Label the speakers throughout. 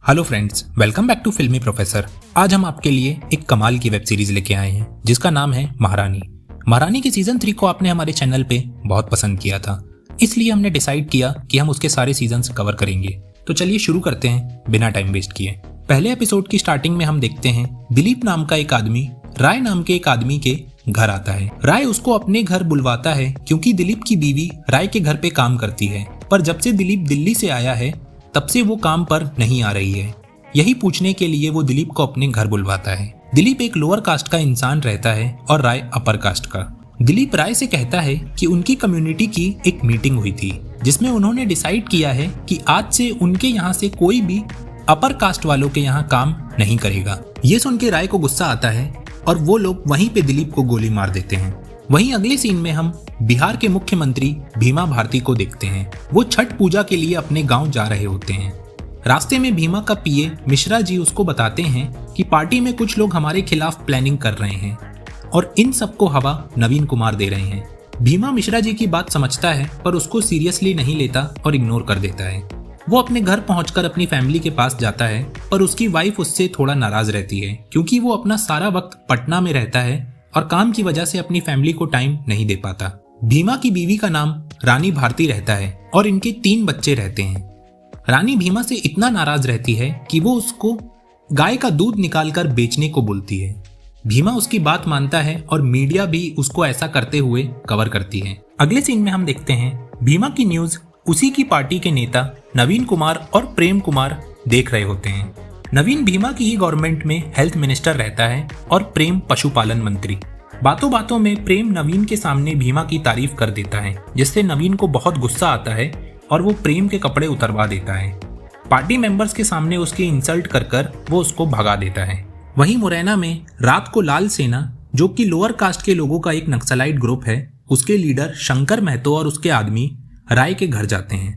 Speaker 1: Hello friends, welcome back to filmy professor. आज हम आपके लिए एक कमाल की वेब सीरीज लेके आए हैं जिसका नाम है महारानी। महारानी के सीजन 3 को आपने हमारे चैनल पे बहुत पसंद किया था, इसलिए हमने डिसाइड किया कि हम उसके सारे सीजन्स कवर करेंगे। तो चलिए शुरू करते हैं बिना टाइम वेस्ट किए। पहले एपिसोड की स्टार्टिंग में हम देखते हैं दिलीप नाम का एक आदमी राय नाम के एक आदमी के घर आता है। राय उसको अपने घर बुलवाता है क्योंकि दिलीप की बीवी राय के घर पे काम करती है, पर जब से दिलीप दिल्ली से आया है तब से वो काम पर नहीं आ रही है। यही पूछने के लिए वो दिलीप को अपने घर बुलवाता है। दिलीप एक लोअर कास्ट का इंसान रहता है और राय अपर कास्ट का। दिलीप राय से कहता है कि उनकी कम्युनिटी की एक मीटिंग हुई थी जिसमें उन्होंने डिसाइड किया है कि आज से उनके यहाँ से कोई भी अपर कास्ट वालों के यहाँ काम नहीं करेगा। ये सुन के राय को गुस्सा आता है और वो लोग वहीं पे दिलीप को गोली मार देते हैं। वहीं अगले सीन में हम बिहार के मुख्यमंत्री भीमा भारती को देखते हैं। वो छठ पूजा के लिए अपने गांव जा रहे होते हैं। रास्ते में भीमा का पीए मिश्रा जी उसको बताते हैं कि पार्टी में कुछ लोग हमारे खिलाफ प्लानिंग कर रहे हैं और इन सबको हवा नवीन कुमार दे रहे हैं। भीमा मिश्रा जी की बात समझता है पर उसको सीरियसली नहीं लेता और इग्नोर कर देता है। वो अपने घर पहुंचकर अपनी फैमिली के पास जाता है पर उसकी वाइफ उससे थोड़ा नाराज रहती है क्योंकि वो अपना सारा वक्त पटना में रहता है और काम की वजह से अपनी फैमिली को टाइम नहीं दे पाता। भीमा की बीवी का नाम रानी भारती रहता है और इनके 3 बच्चे रहते हैं। रानी भीमा से इतना नाराज रहती है कि वो उसको गाय का दूध निकालकर बेचने को बोलती है। भीमा उसकी बात मानता है और मीडिया भी उसको ऐसा करते हुए कवर करती है। अगले सीन में हम देखते हैं भीमा की न्यूज उसी की पार्टी के नेता नवीन कुमार और प्रेम कुमार देख रहे होते हैं। नवीन भीमा की ही गवर्नमेंट में हेल्थ मिनिस्टर रहता है और प्रेम पशुपालन मंत्री। बातों बातों में प्रेम नवीन के सामने भीमा की तारीफ कर देता है जिससे नवीन को बहुत गुस्सा आता है और वो प्रेम के कपड़े उतरवा देता है। पार्टी मेंबर्स के सामने उसकी इंसल्ट कर कर वो उसको भगा देता है। वहीं मुरैना में रात को लाल सेना, जो कि लोअर कास्ट के लोगों का एक नक्सलाइट ग्रुप है, उसके लीडर शंकर महतो और उसके आदमी राय के घर जाते हैं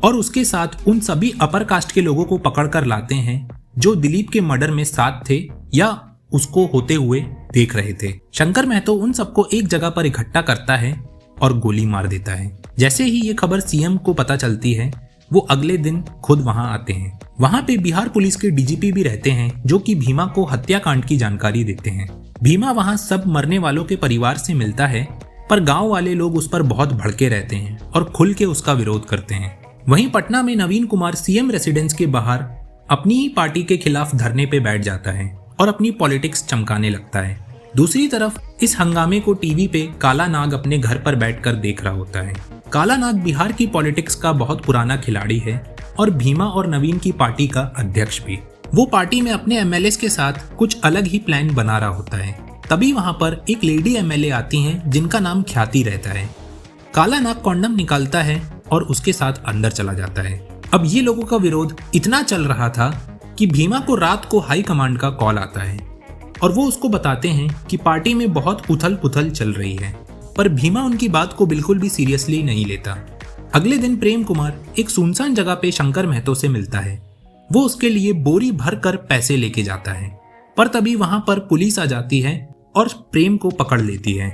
Speaker 1: और उसके साथ उन सभी अपर कास्ट के लोगों को पकड़ कर लाते हैं जो दिलीप के मर्डर में साथ थे या उसको होते हुए देख रहे थे। शंकर महतो उन सबको एक जगह पर इकट्ठा करता है और गोली मार देता है। जैसे ही ये खबर सीएम को पता चलती है वो अगले दिन खुद वहां आते हैं। वहां पे बिहार पुलिस के डीजीपी भी रहते हैं जो कि भीमा को हत्याकांड की जानकारी देते हैं। भीमा वहां सब मरने वालों के परिवार से मिलता है पर गाँव वाले लोग उस पर बहुत भड़के रहते हैं और खुल के उसका विरोध करते हैं। वहीं पटना में नवीन कुमार सीएम रेसिडेंस के बाहर अपनी ही पार्टी के खिलाफ धरने पे बैठ जाता है और अपनी पॉलिटिक्स चमकाने लगता है। दूसरी तरफ इस हंगामे को टीवी पे काला नाग अपने घर पर बैठकर देख रहा होता है। काला नाग बिहार की पॉलिटिक्स का बहुत पुराना खिलाड़ी है और भीमा और नवीन की पार्टी का अध्यक्ष भी। वो पार्टी में अपने एमएलएस के साथ कुछ अलग ही प्लान बना रहा होता है। तभी वहां पर एक लेडी एमएलए आती हैं जिनका नाम ख्याति रहता है। काला नाग कॉन्डम निकालता है और उसके साथ अंदर चला जाता है। अब ये लोगों का विरोध इतना चल रहा था कि भीमा को रात को हाई कमांड का कॉल आता है और वो उसको बताते हैं कि पार्टी में बहुत उथल पुथल चल रही है, पर भीमा उनकी बात को बिल्कुल भी सीरियसली नहीं लेता। अगले दिन प्रेम कुमार एक सुनसान जगह पे शंकर महतो से मिलता है। वो उसके लिए बोरी भर कर पैसे लेके जाता है, पर तभी वहां पर पुलिस आ जाती है और प्रेम को पकड़ लेती है,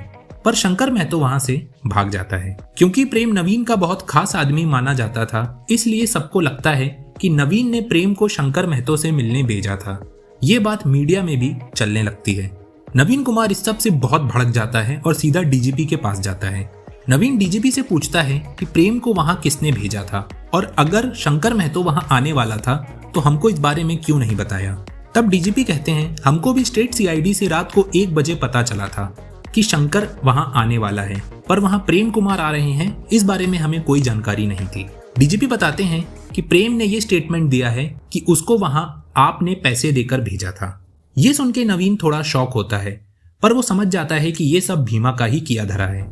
Speaker 1: पर शंकर महतो वहां से भाग जाता है। क्योंकि प्रेम नवीन का बहुत खास आदमी माना जाता था, इसलिए सबको लगता है कि नवीन ने प्रेम को शंकर महतो से मिलने भेजा था। ये बात मीडिया में भी चलने लगती है। नवीन कुमार इस सब से बहुत भड़क जाता है और सीधा डीजीपी के पास जाता है। नवीन डीजीपी से पूछता है कि प्रेम को वहां किसने भेजा था और अगर शंकर महतो वहां आने वाला था तो हमको इस बारे में क्यों नहीं बताया। तब डीजीपी कहते हैं, हमको भी स्टेट सीआईडी से रात को 1 बजे पता चला था कि शंकर वहां आने वाला है, पर वहां प्रेम कुमार आ रहे हैं, इस बारे में हमें कोई जानकारी नहीं थी। डीजीपी बताते हैं कि प्रेम ने ये स्टेटमेंट दिया है कि उसको वहां आपने पैसे देकर भेजा था। ये सुन के नवीन थोड़ा शॉक होता है, पर वो समझ जाता है कि ये सब भीमा का ही किया धरा है।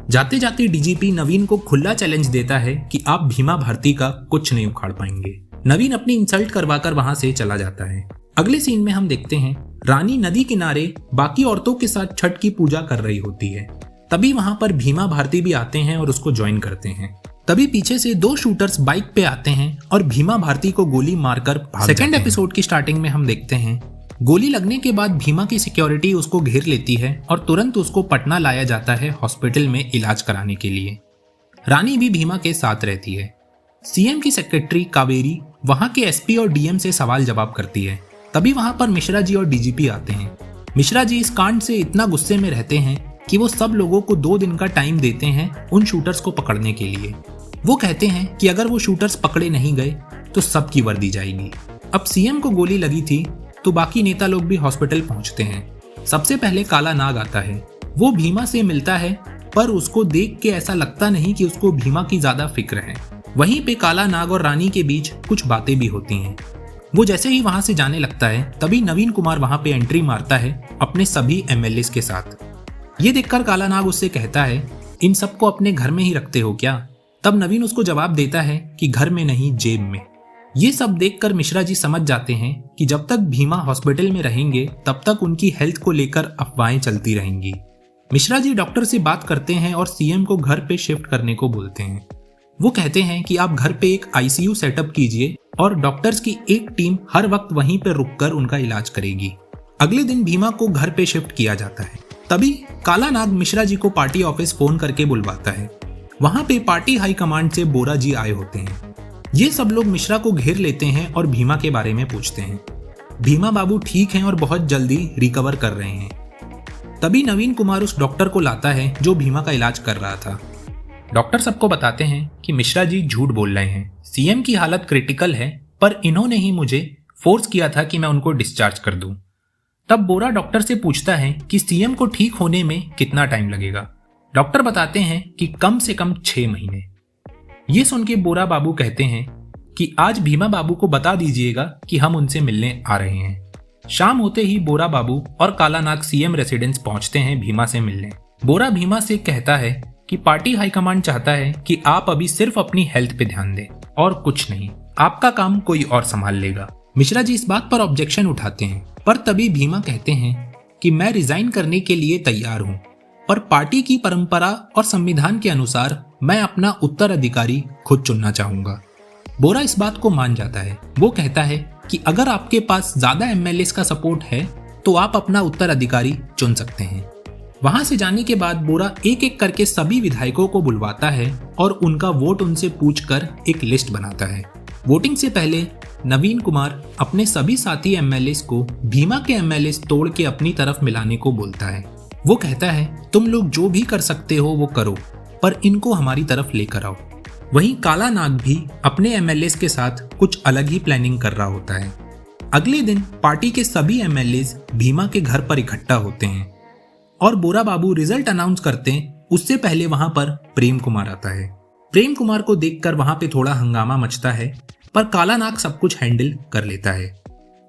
Speaker 1: जाते जाते डीजीपी नवीन को खुला चैलेंज देता है कि आप भीमा भारती का कुछ नहीं उखाड़ पाएंगे। नवीन अपनी इंसल्ट करवाकर वहां से चला जाता है। अगले सीन में हम देखते हैं रानी नदी किनारे बाकी औरतों के साथ छठ की पूजा कर रही होती है। तभी वहां पर भीमा भारती भी आते हैं और उसको ज्वाइन करते हैं। तभी पीछे से 2 शूटर्स बाइक पे आते हैं और भीमा भारती को गोली मारकर भाग जाते हैं। सेकंड एपिसोड की स्टार्टिंग में हम देखते हैं गोली लगने के बाद भीमा की सिक्योरिटी उसको घेर लेती है और तुरंत उसको पटना लाया जाता है हॉस्पिटल में इलाज कराने के लिए। रानी भी भीमा के साथ रहती है। सीएम की सेक्रेटरी कावेरी वहाँ के एसपी और डीएम से सवाल जवाब करती है। तभी वहाँ पर मिश्रा जी और डीजीपी आते हैं। मिश्रा जी इस कांड से इतना गुस्से में रहते हैं कि वो सब लोगों को 2 दिन का टाइम देते हैं उन शूटर्स को पकड़ने के लिए। वो कहते हैं कि अगर वो शूटर्स पकड़े नहीं गए तो सबकी वर्दी जाएगी। अब सीएम को गोली लगी थी तो बाकी नेता लोग भी हॉस्पिटल पहुंचते हैं। सबसे पहले काला नाग आता है। वो भीमा से मिलता है, पर उसको देख के ऐसा लगता नहीं कि उसको भीमा की ज्यादा फिक्र है। वहीं पे काला नाग और रानी के बीच कुछ बातें भी होती हैं। वो जैसे ही वहां से जाने लगता है तभी नवीन कुमार वहां पे एंट्री मारता है अपने सभी एमएलएस के साथ। ये देखकर काला नाग उससे कहता है, इन सबको अपने घर में ही रखते हो क्या? तब नवीन उसको जवाब देता है कि घर में नहीं, जेब में। ये सब देखकर मिश्रा जी समझ जाते हैं कि जब तक भीमा हॉस्पिटल में रहेंगे तब तक उनकी हेल्थ को लेकर अफवाहें चलती रहेंगी। मिश्रा जी डॉक्टर से बात करते हैं और सीएम को घर पे शिफ्ट करने को बोलते हैं। वो कहते हैं कि आप घर पे एक आईसीयू सेटअप कीजिए और डॉक्टर्स की एक टीम हर वक्त वहीं पर रुककर उनका इलाज करेगी। अगले दिन भीमा को घर पे शिफ्ट किया जाता है। तभी काला नाग मिश्रा जी को पार्टी ऑफिस फोन करके बुलवाता है। वहां पे पार्टी हाई कमांड से बोरा जी आए होते हैं। ये सब लोग मिश्रा को घेर लेते हैं और भीमा के बारे में पूछते हैं। भीमा बाबू ठीक हैं और बहुत जल्दी रिकवर कर रहे हैं। तभी नवीन कुमार उस डॉक्टर को लाता है जो भीमा का इलाज कर रहा था। डॉक्टर सबको बताते हैं कि मिश्रा जी झूठ बोल रहे हैं, सीएम की हालत क्रिटिकल है, पर इन्होंने ही मुझे फोर्स किया था कि मैं उनको डिस्चार्ज कर दूं। तब बोरा डॉक्टर से पूछता है कि सीएम को ठीक होने में कितना टाइम लगेगा। डॉक्टर बताते हैं कि कम से कम 6 महीने। ये सुन के बोरा बाबू कहते हैं कि आज भीमा बाबू को बता दीजिएगा कि हम उनसे मिलने आ रहे हैं। शाम होते ही बोरा बाबू और काला नाग सीएम रेसिडेंस पहुंचते हैं भीमा से मिलने। बोरा भीमा से कहता है कि पार्टी हाईकमांड चाहता है कि आप अभी सिर्फ अपनी हेल्थ पे ध्यान दें और कुछ नहीं, आपका काम कोई और संभाल लेगा। मिश्रा जी इस बात पर ऑब्जेक्शन उठाते हैं, पर तभी भीमा कहते हैं कि मैं रिजाइन करने के लिए तैयार हूं, पर पार्टी की परंपरा और संविधान के अनुसार मैं अपना उत्तराधिकारी खुद चुनना चाहूंगा। बोरा इस बात को मान जाता है। वो कहता है कि अगर आपके पास ज्यादा एमएलएस का सपोर्ट है तो आप अपना उत्तराधिकारी चुन सकते हैं। वहां से जाने के बाद बोरा एक एक करके सभी विधायकों को बुलवाता है और उनका वोट उनसे पूछकर एक लिस्ट बनाता है। वोटिंग से पहले नवीन कुमार अपने सभी साथी एमएलएस को भीमा के एमएलएस तोड़ के अपनी तरफ मिलाने को बोलता है। वो कहता है, तुम लोग जो भी कर सकते हो वो करो, पर इनको हमारी तरफ लेकर आओ। वहीं काला नाग भी अपने एमएलएस के साथ कुछ अलग ही प्लानिंग कर रहा होता है। अगले दिन पार्टी के सभी एमएलएस भीमा के घर पर इकट्ठा होते हैं और बोरा बाबू रिजल्ट अनाउंस करते हैं। उससे पहले वहां पर प्रेम कुमार आता है। प्रेम कुमार को देखकर वहां पे थोड़ा हंगामा मचता है, पर काला नाग सब कुछ हैंडल कर लेता है।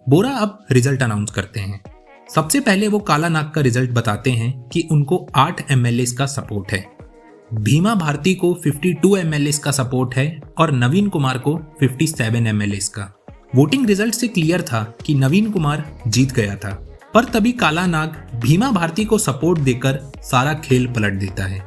Speaker 1: बोरा अब रिजल्ट अनाउंस करते हैं। सबसे पहले वो काला नाग का रिजल्ट बताते हैं कि उनको 8 एमएलएस का सपोर्ट है। भीमा भारती को 52 एमएलएस का सपोर्ट है और नवीन कुमार को 57 एमएलएस का। वोटिंग रिजल्ट से क्लियर था कि नवीन कुमार जीत गया था, पर तभी काला नाग भीमा भारती को सपोर्ट देकर सारा खेल पलट देता है।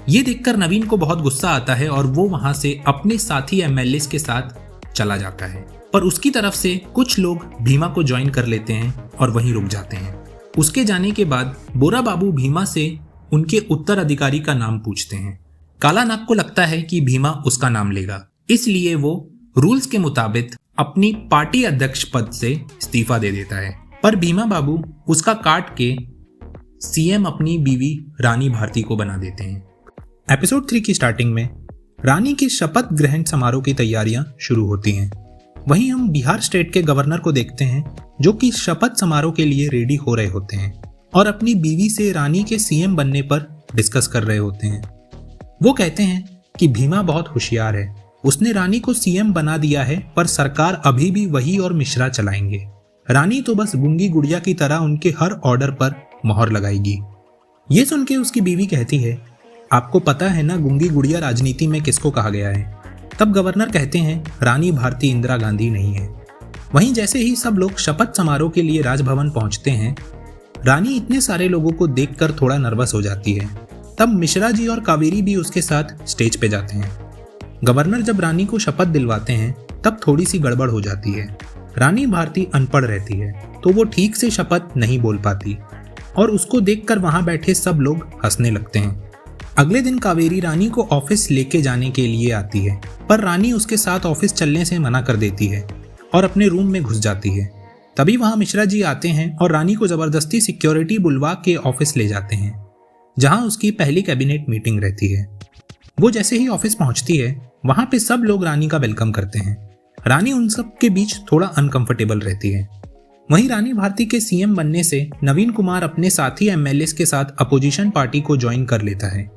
Speaker 1: ये देखकर नवीन को बहुत गुस्सा आता है और वो वहां से अपने साथी एमएलएस के साथ चला जाता है, पर उसकी तरफ से कुछ लोग भीमा को ज्वाइन कर लेते हैं और वहीं रुक जाते हैं। उसके जाने के बाद बोरा बाबू भीमा से उनके उत्तराधिकारी का नाम पूछते हैं। काला नाग को लगता है कि भीमा उसका नाम लेगा, इसलिए वो रूल्स के मुताबिक अपनी पार्टी अध्यक्ष पद से इस्तीफा दे देता है, पर भीमा बाबू उसका काट के सीएम अपनी बीवी रानी भारती को बना देते हैं। एपिसोड 3 की स्टार्टिंग में रानी के शपथ ग्रहण समारोह की तैयारियां शुरू होती हैं। वहीं हम बिहार स्टेट के गवर्नर को देखते हैं जो कि शपथ समारोह के लिए रेडी हो रहे होते हैं और अपनी बीवी से रानी के सीएम बनने पर डिस्कस कर रहे होते हैं। वो कहते हैं कि भीमा बहुत होशियार है, उसने रानी को सीएम बना दिया है, पर सरकार अभी भी वही और मिश्रा चलाएंगे। रानी तो बस गूंगी गुड़िया की तरह उनके हर ऑर्डर पर मोहर लगाएगी। ये सुन के उसकी बीवी कहती है, आपको पता है ना गूंगी गुड़िया राजनीति में किसको कहा गया है? तब गवर्नर कहते हैं, रानी भारती इंदिरा गांधी नहीं है। वहीं जैसे ही सब लोग शपथ समारोह के लिए राजभवन पहुंचते हैं, रानी इतने सारे लोगों को देखकर थोड़ा नर्वस हो जाती है। तब मिश्रा जी और कावेरी भी उसके साथ स्टेज पे जाते हैं। गवर्नर जब रानी को शपथ दिलवाते हैं तब थोड़ी सी गड़बड़ हो जाती है। रानी भारती अनपढ़ रहती है तो वो ठीक से शपथ नहीं बोल पाती और उसको देखकर वहां बैठे सब लोग हंसने लगते हैं। अगले दिन कावेरी रानी को ऑफिस लेके जाने के लिए आती है, पर रानी उसके साथ ऑफिस चलने से मना कर देती है और अपने रूम में घुस जाती है। तभी वहां मिश्रा जी आते हैं और रानी को जबरदस्ती सिक्योरिटी बुलवा के ऑफिस ले जाते हैं, जहां उसकी पहली कैबिनेट मीटिंग रहती है। वो जैसे ही ऑफिस पहुंचती है, वहां पे सब लोग रानी का वेलकम करते हैं। रानी उन सब के बीच थोड़ा अनकंफर्टेबल रहती है। वहीं रानी भारती के सीएम बनने से नवीन कुमार अपने साथी एमएलए के साथ अपोजिशन पार्टी को ज्वाइन कर लेता है,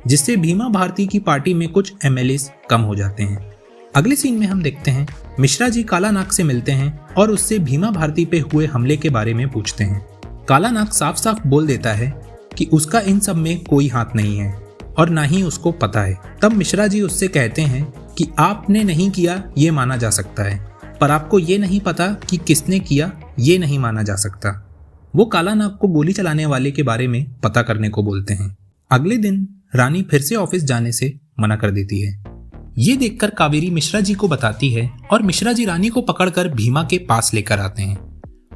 Speaker 1: जिससे भीमा भारती की पार्टी में कुछ एमएलए कम हो जाते हैं। अगले सीन में हम देखते हैं मिश्रा जी काला नाग से मिलते हैं और उससे भीमा भारती पे हुए हमले के बारे में पूछते हैं। काला नाग साफ साफ बोल देता है कि उसका इन सब में कोई हाथ नहीं है और ना ही उसको पता है। तब मिश्रा जी उससे कहते हैं कि आपने नहीं किया ये माना जा सकता है, पर आपको ये नहीं पता कि किसने किया ये नहीं माना जा सकता। वो काला नाग को गोली चलाने वाले के बारे में पता करने को बोलते हैं। अगले दिन रानी फिर से ऑफिस जाने से मना कर देती है। ये देखकर कावेरी मिश्रा जी को बताती है और मिश्रा जी रानी को पकड़कर भीमा के पास लेकर आते हैं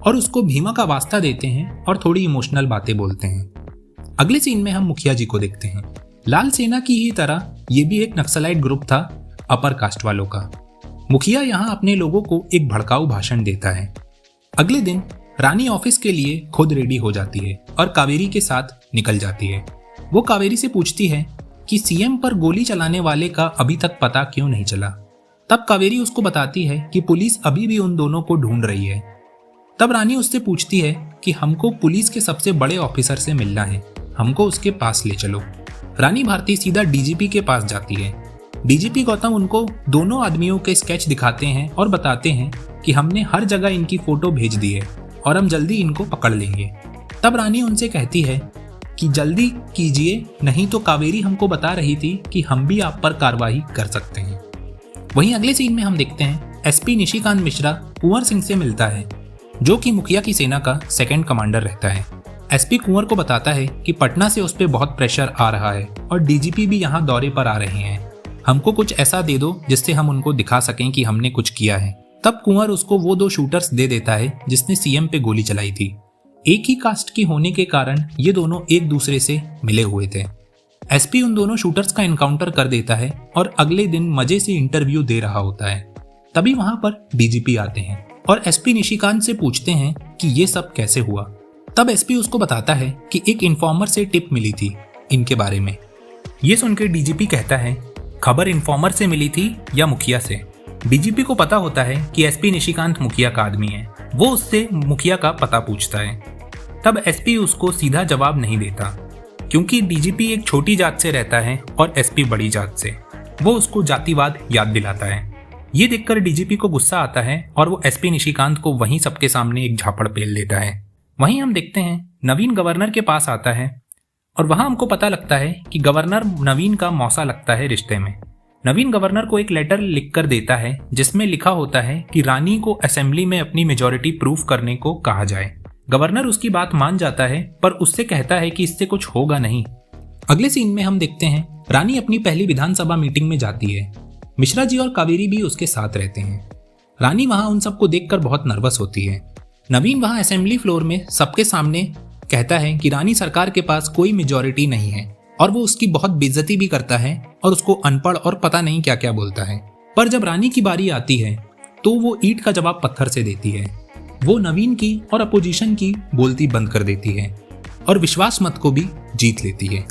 Speaker 1: और उसको भीमा का वास्ता देते हैं और थोड़ी इमोशनल बातें बोलते हैं। अगले सीन में हम मुखिया जी को देखते हैं। लाल सेना की ही तरह ये भी एक नक्सलाइट ग्रुप था अपर कास्ट वालों का। मुखिया यहाँ अपने लोगों को एक भड़काऊ भाषण देता है। अगले दिन रानी ऑफिस के लिए खुद रेडी हो जाती है और कावेरी के साथ निकल जाती है। वो कावेरी से पूछती है कि सीएम पर गोली चलाने वाले का अभी तक पता क्यों नहीं चला। तब कावेरी उसको बताती है कि पुलिस अभी भी उन दोनों को ढूंढ रही है। तब रानी उससे पूछती है कि हमको पुलिस के सबसे बड़े ऑफिसर से मिलना है, हमको उसके पास ले चलो। रानी भारती सीधा डीजीपी के पास जाती है। डीजीपी गौतम उनको दोनों आदमियों के स्केच दिखाते हैं और बताते हैं कि हमने हर जगह इनकी फोटो भेज दी है और हम जल्दी इनको पकड़ लेंगे। तब रानी उनसे कहती है कि जल्दी कीजिए, नहीं तो कावेरी हमको बता रही थी कि हम भी आप पर कार्रवाई कर सकते हैं। वहीं अगले सीन में हम देखते हैं एसपी निशिकांत मिश्रा कुंवर सिंह से मिलता है, जो कि मुखिया की सेना का सेकंड कमांडर रहता है। एसपी कुंवर को बताता है कि पटना से उस पर बहुत प्रेशर आ रहा है और डीजीपी भी यहाँ दौरे पर आ रहे हैं, हमको कुछ ऐसा दे दो जिससे हम उनको दिखा सकें कि हमने कुछ किया है। तब कुंवर उसको वो 2 शूटर्स दे देता है जिसने सीएम पे गोली चलाई थी। एक ही कास्ट की होने के कारण ये दोनों एक दूसरे से मिले हुए थे। एसपी उन दोनों शूटर्स का एनकाउंटर कर देता है और अगले दिन मजे से इंटरव्यू दे रहा होता है। तभी वहां पर डीजीपी आते हैं और एसपी निशिकांत से पूछते हैं कि ये सब कैसे हुआ। तब एसपी उसको बताता है कि एक इन्फॉर्मर से टिप मिली थी इनके बारे में। ये सुनकर डीजीपी कहता है, खबर इन्फॉर्मर से मिली थी या मुखिया से? डीजीपी को पता होता है कि एसपी निशिकांत मुखिया का आदमी है। वो उससे मुखिया का पता पूछता है। तब एसपी उसको सीधा जवाब नहीं देता, क्योंकि डीजीपी एक छोटी जात से रहता है और एसपी बड़ी जात से। वो उसको जातिवाद याद दिलाता है। ये देखकर डीजीपी को गुस्सा आता है और वो एसपी निशिकांत को वहीं सबके सामने एक झापड़ पेल देता है। वहीं हम देखते हैं नवीन गवर्नर के पास आता है और वहां हमको पता लगता है कि गवर्नर नवीन का मौसा लगता है रिश्ते में। नवीन गवर्नर को एक लेटर लिखकर देता है जिसमें लिखा होता है कि रानी को असेंबली में अपनी मेजॉरिटी प्रूफ करने को कहा जाए। गवर्नर उसकी बात मान जाता है, पर उससे कहता है कि इससे कुछ होगा नहीं। अगले सीन में हम देखते हैं रानी अपनी पहली विधानसभा मीटिंग में जाती है। मिश्रा जी और कावेरी भी उसके साथ रहते हैं। रानी वहां उन सबको देखकर बहुत नर्वस होती है। नवीन वहां असेंबली फ्लोर में सबके सामने कहता है कि रानी सरकार के पास कोई मेजॉरिटी नहीं है और वो उसकी बहुत बेइज्जती भी करता है और उसको अनपढ़ और पता नहीं क्या क्या बोलता है। पर जब रानी की बारी आती है तो वो ईंट का जवाब पत्थर से देती है। वो नवीन की और अपोजिशन की बोलती बंद कर देती है और विश्वास मत को भी जीत लेती है।